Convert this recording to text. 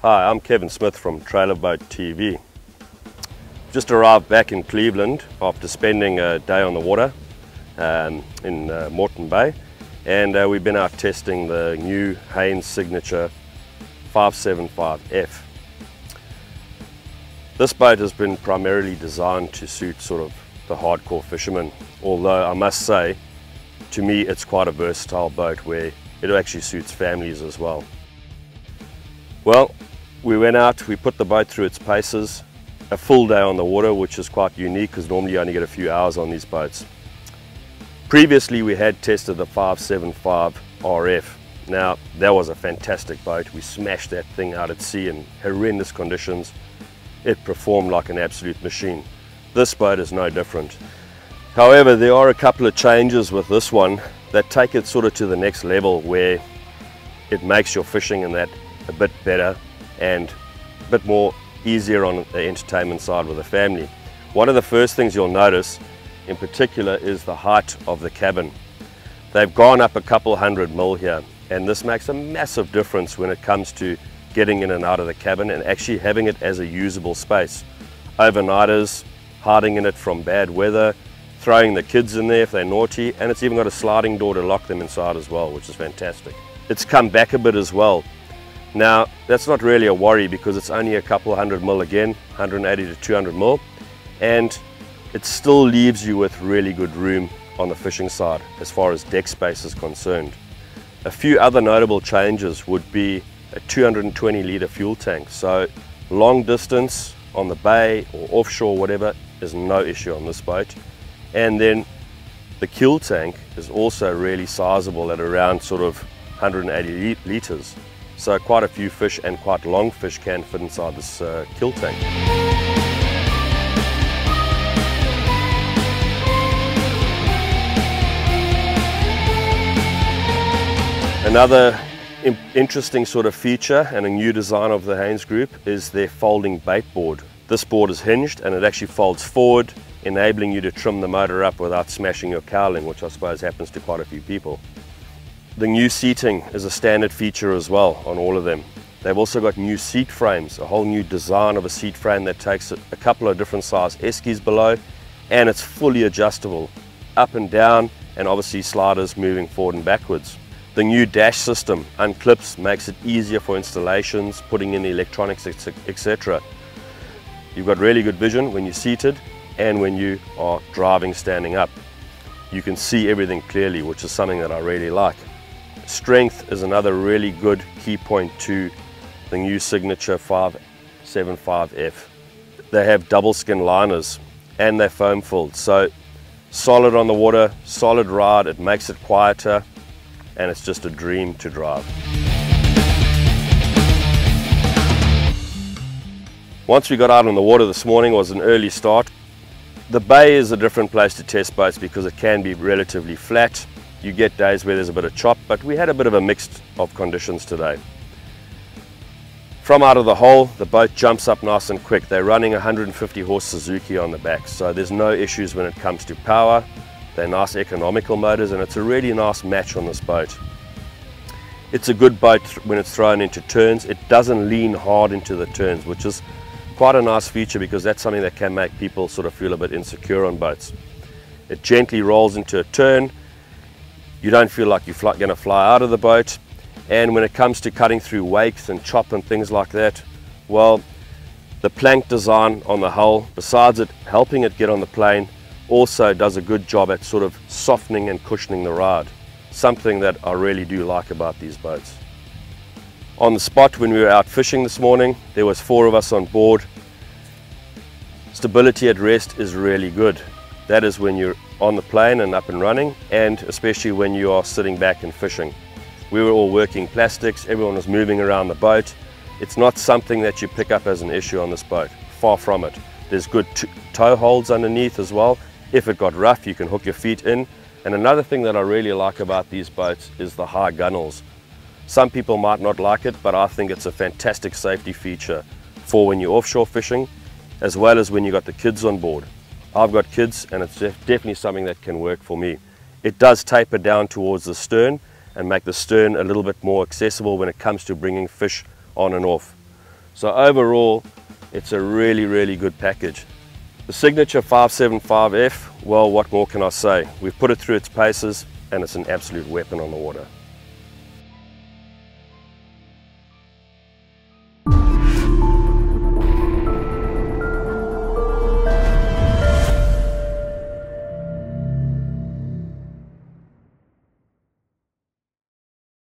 Hi, I'm Kevin Smith from TrailerBoat TV. Just arrived back in Cleveland after spending a day on the water in Moreton Bay, and we've been out testing the new Signature575F. This boat has been primarily designed to suit sort of the hardcore fisherman, although I must say, to me it's quite a versatile boat where it actually suits families as well. Well, we went out, we put the boat through its paces, a full day on the water, which is quite unique because normally you only get a few hours on these boats. Previously we had tested the 575 RF. Now that was a fantastic boat. We smashed that thing out at sea in horrendous conditions. It performed like an absolute machine. This boat is no different. However, there are a couple of changes with this one that take it sort of to the next level, where it makes your fishing in that a bit better and a bit more easier on the entertainment side with the family. One of the first things you'll notice in particular is the height of the cabin. They've gone up a couple 100 mil here, and this makes a massive difference when it comes to getting in and out of the cabin and actually having it as a usable space. Overnighters, hiding in it from bad weather, throwing the kids in there if they're naughty, and it's even got a sliding door to lock them inside as well, which is fantastic. It's come back a bit as well. Now that's not really a worry because it's only a couple 100 mil again, 180 to 200 mil, and it still leaves you with really good room on the fishing side as far as deck space is concerned. A few other notable changes would be a 220 litre fuel tank, so long distance on the bay or offshore, whatever, is no issue on this boat. And then the kill tank is also really sizable at around sort of 180 litres, so quite a few fish and quite long fish can fit inside this kill tank. Another interesting sort of feature and a new design of the Haynes Group is their folding bait board. This board is hinged and it actually folds forward, enabling you to trim the motor up without smashing your cowling, which I suppose happens to quite a few people. The new seating is a standard feature as well on all of them. They've also got new seat frames, a whole new design of a seat frame that takes a couple of different size eskies below, and it's fully adjustable up and down, and obviously sliders moving forward and backwards. The new dash system unclips, makes it easier for installations, putting in the electronics, etc. You've got really good vision when you're seated and when you are driving standing up. You can see everything clearly, which is something that I really like. Strength is another really good key point to the new Signature 575F. They have double skin liners and they're foam filled, so solid on the water, solid ride, it makes it quieter, and it's just a dream to drive. Once we got out on the water this morning, was an early start. The bay is a different place to test boats because it can be relatively flat. You get days where there's a bit of chop, but we had a bit of a mix of conditions today. From out of the hole, the boat jumps up nice and quick. They're running 150 horse Suzuki on the back, so there's no issues when it comes to power. They're nice economical motors, and it's a really nice match on this boat. It's a good boat when it's thrown into turns. It doesn't lean hard into the turns, which is quite a nice feature because that's something that can make people sort of feel a bit insecure on boats. It gently rolls into a turn. You don't feel like you're going to fly out of the boat. And when it comes to cutting through wakes and chop and things like that, well, the plank design on the hull, besides it helping it get on the plane, also does a good job at sort of softening and cushioning the ride. Something that I really do like about these boats. On the spot when we were out fishing this morning, there was 4 of us on board. Stability at rest is really good. That is when you're on the plane and up and running, and especially when you are sitting back and fishing. We were all working plastics, everyone was moving around the boat. It's not something that you pick up as an issue on this boat, far from it. There's good tow holds underneath as well. If it got rough, you can hook your feet in. And another thing that I really like about these boats is the high gunnels. Some people might not like it, but I think it's a fantastic safety feature for when you're offshore fishing, as well as when you got the kids on board. I've got kids, and it's definitely something that can work for me. It does taper down towards the stern and make the stern a little bit more accessible when it comes to bringing fish on and off. So overall, it's a really good package. The Signature 575F, well, what more can I say? We've put it through its paces and it's an absolute weapon on the water.